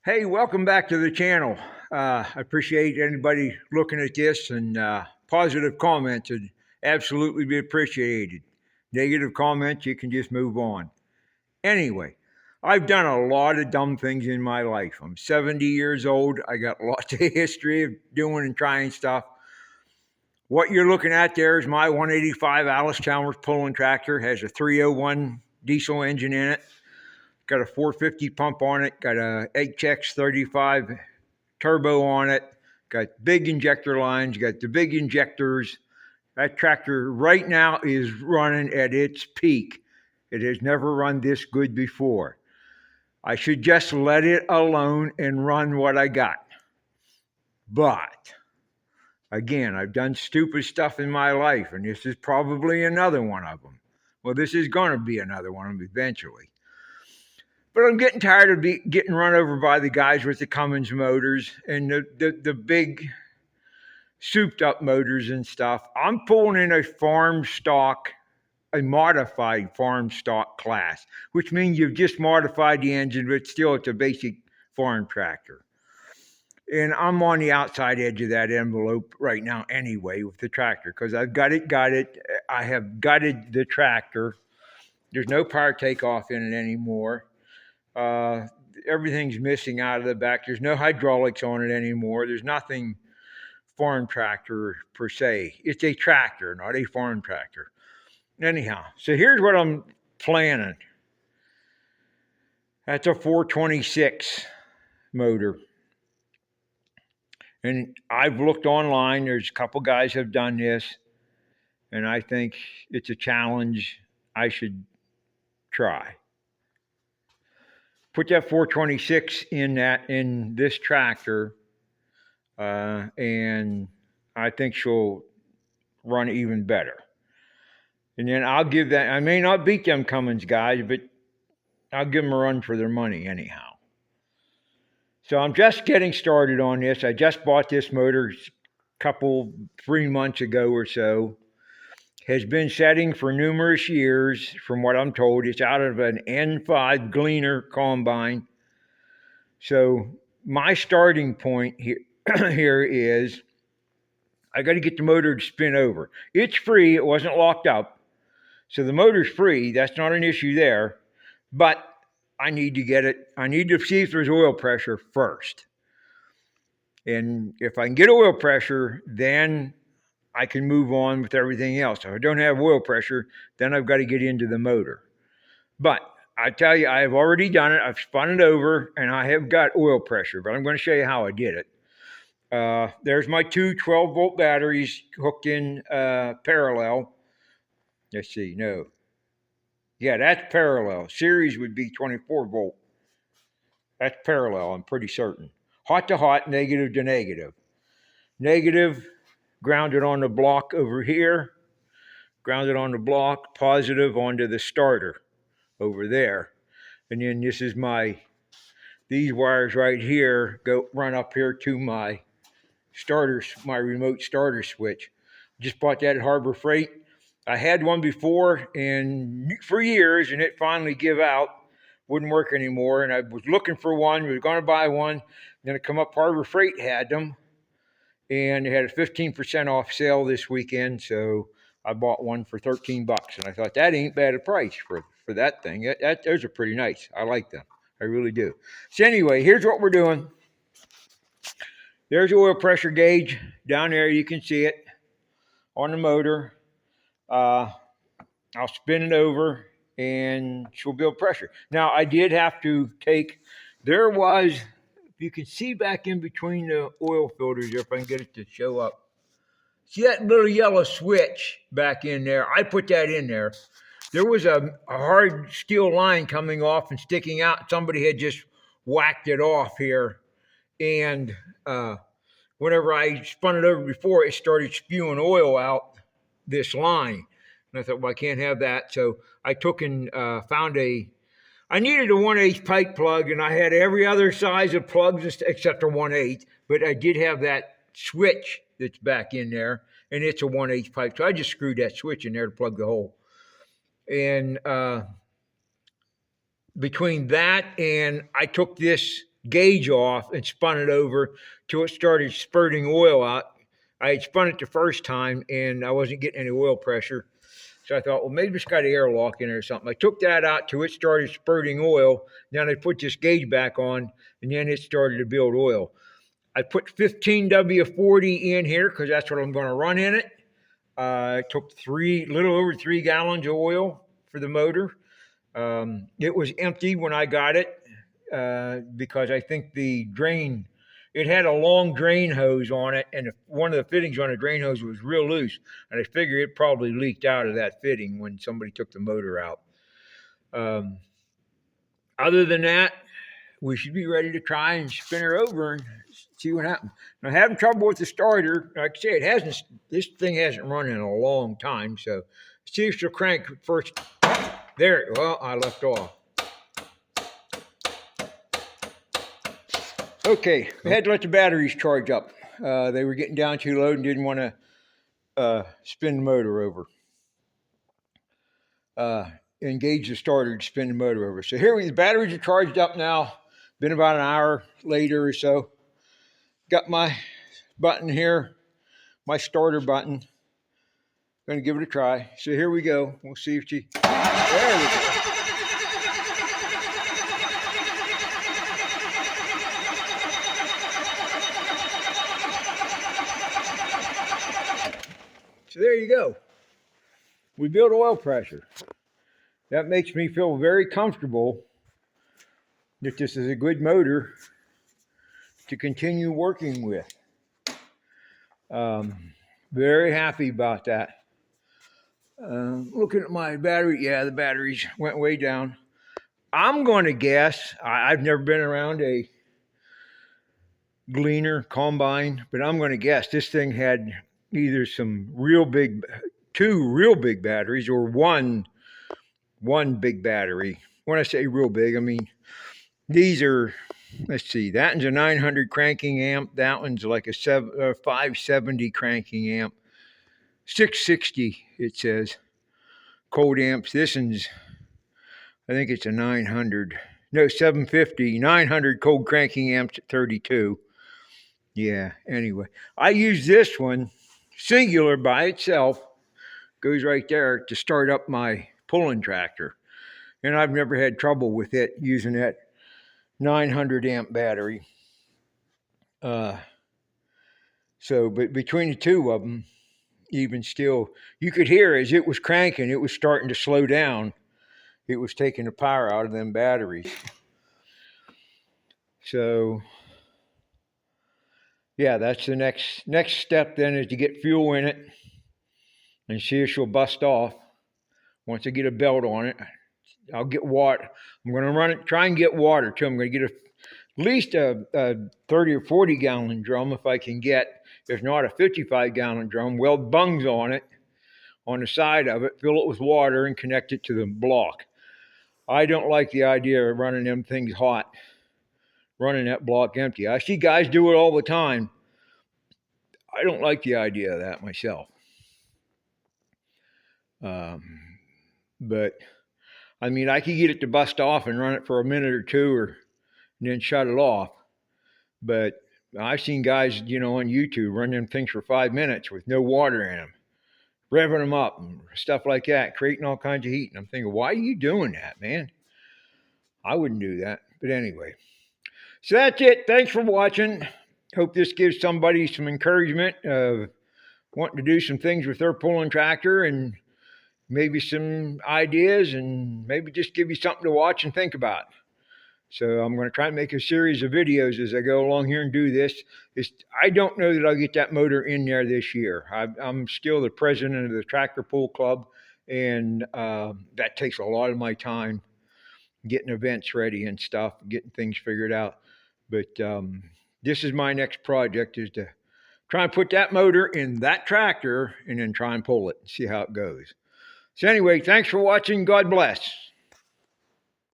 Hey, welcome back to the channel. I appreciate anybody looking at this and positive comments would absolutely be appreciated. Negative comments, you can just move on. Anyway, I've done a lot of dumb things in my life. I'm 70 years old. I got lots of history of doing and trying stuff. What you're looking at there is my 185 Allis Chalmers pulling tractor. Has a 301 diesel engine in it. Got a 450 pump on it. Got a HX35 turbo on it. Got big injector lines. Got the big injectors. That tractor right now is running at its peak. It has never run this good before. I should just let it alone and run what I got. But again, I've done stupid stuff in my life, and this is probably another one of them. Well, this is going to be another one of them eventually. But I'm getting tired of getting run over by the guys with the Cummins motors and the big souped up motors and stuff. I'm pulling in a modified farm stock class, which means you've just modified the engine, but still it's a basic farm tractor. And I'm on the outside edge of that envelope right now anyway with the tractor because I've got it. I have gutted the tractor. There's no power takeoff in it anymore. Everything's missing out of the back. There's no hydraulics on it anymore. There's nothing farm tractor per se. It's a tractor, not a farm tractor. Anyhow, so here's what I'm planning. That's a 426 motor. And I've looked online. There's a couple guys have done this. And I think it's a challenge I should try. Put that 426 in this tractor, and I think she'll run even better. And then I'll give that. I may not beat them Cummins guys, but I'll give them a run for their money anyhow. So I'm just getting started on this. I just bought this motor 3 months ago or so. Has been setting for numerous years, from what I'm told. It's out of an N5 Gleaner combine. So my starting point here is I got to get the motor to spin over. It's free. It wasn't locked up. So the motor's free. That's not an issue there. But I need to get it. I need to see if there's oil pressure first. And if I can get oil pressure, then I can move on with everything else. If I don't have oil pressure, then I've got to get into the motor. But I tell you, I have already done it. I've spun it over, and I have got oil pressure. But I'm going to show you how I did it. There's my two 12-volt batteries hooked in parallel. Let's see. No. Yeah, that's parallel. Series would be 24-volt. That's parallel, I'm pretty certain. Hot to hot, negative to negative. Negative, grounded on the block over here, grounded on the block, positive onto the starter over there. And then this is these wires right here run up here to my remote starter switch. Just bought that at Harbor Freight. I had one before and for years, and it finally gave out. Wouldn't work anymore. And I was looking for one, was going to buy one. Then it come up, Harbor Freight had them. And they had a 15% off sale this weekend, so I bought one for $13. And I thought, that ain't bad a price for that thing. Those are pretty nice. I like them. I really do. So anyway, here's what we're doing. There's the oil pressure gauge down there. You can see it on the motor. I'll spin it over, and she'll build pressure. Now, I did have to there was... You can see back in between the oil filters there, if I can get it to show up. See that little yellow switch back in there? I put that in there. There was a hard steel line coming off and sticking out. Somebody had just whacked it off here. And whenever I spun it over before, it started spewing oil out this line. And I thought, well, I can't have that. So I took and found I needed a 1/8 pipe plug, and I had every other size of plugs except a 1/8, but I did have that switch that's back in there, and it's a 1/8 pipe. So I just screwed that switch in there to plug the hole. And between that and I took this gauge off and spun it over till it started spurting oil out. I had spun it the first time and I wasn't getting any oil pressure. So I thought, well, maybe it's got an airlock in it or something. I took that out till it started spurting oil. Then I put this gauge back on and then it started to build oil. I put 15W40 in here because that's what I'm going to run in it. I took little over 3 gallons of oil for the motor. It was empty when I got it because I think it had a long drain hose on it, and one of the fittings on the drain hose was real loose, and I figured it probably leaked out of that fitting when somebody took the motor out. Other than that, we should be ready to try and spin her over and see what happens. Now, having trouble with the starter, like I say, this thing hasn't run in a long time, so see if she'll crank first. There, well, I left off. Okay, I had to let the batteries charge up. They were getting down too low and didn't want to spin the motor over. Engage the starter to spin the motor over. So here the batteries are charged up now. Been about an hour later or so. Got my button here, my starter button. Going to give it a try. So here we go. We'll see if she... There we go. So there you go. We built oil pressure. That makes me feel very comfortable that this is a good motor to continue working with. Very happy about that. Looking at my battery, yeah, the batteries went way down. I'm going to guess, I've never been around a gleaner combine, but I'm going to guess this thing had either two real big batteries or one big battery. When I say real big, I mean these are, let's see, that one's a 900 cranking amp. That one's like a 570 cranking amp. 660, it says, cold amps. This one's, I think it's a 750, 900 cold cranking amps at 32. Yeah, anyway. I use this one, singular by itself, goes right there to start up my pulling tractor. And I've never had trouble with it using that 900 amp battery. But between the two of them, even still, you could hear as it was cranking, it was starting to slow down. It was taking the power out of them batteries. So, yeah, that's the next step then, is to get fuel in it and see if she'll bust off. Once I get a belt on it, I'll get water. I'm going to try and get water too. I'm going to get at least a 30 or 40 gallon drum if I can get. If not, a 55 gallon drum, weld bungs on it, on the side of it, fill it with water and connect it to the block. I don't like the idea of running them things hot, running that block empty. I see guys do it all the time. I don't like the idea of that myself. But I mean, I could get it to bust off and run it for a minute or two and then shut it off. But I've seen guys, on YouTube run them things for 5 minutes with no water in them, revving them up and stuff like that, creating all kinds of heat. And I'm thinking, why are you doing that, man? I wouldn't do that. But anyway, so that's it. Thanks for watching. Hope this gives somebody some encouragement of wanting to do some things with their pulling tractor, and maybe some ideas, and maybe just give you something to watch and think about. So I'm going to try and make a series of videos as I go along here and do this. I don't know that I'll get that motor in there this year. I'm still the president of the Tractor Pull Club, and that takes a lot of my time, getting events ready and stuff, getting things figured out. But this is my next project, is to try and put that motor in that tractor and then try and pull it and see how it goes. So anyway, thanks for watching. God bless.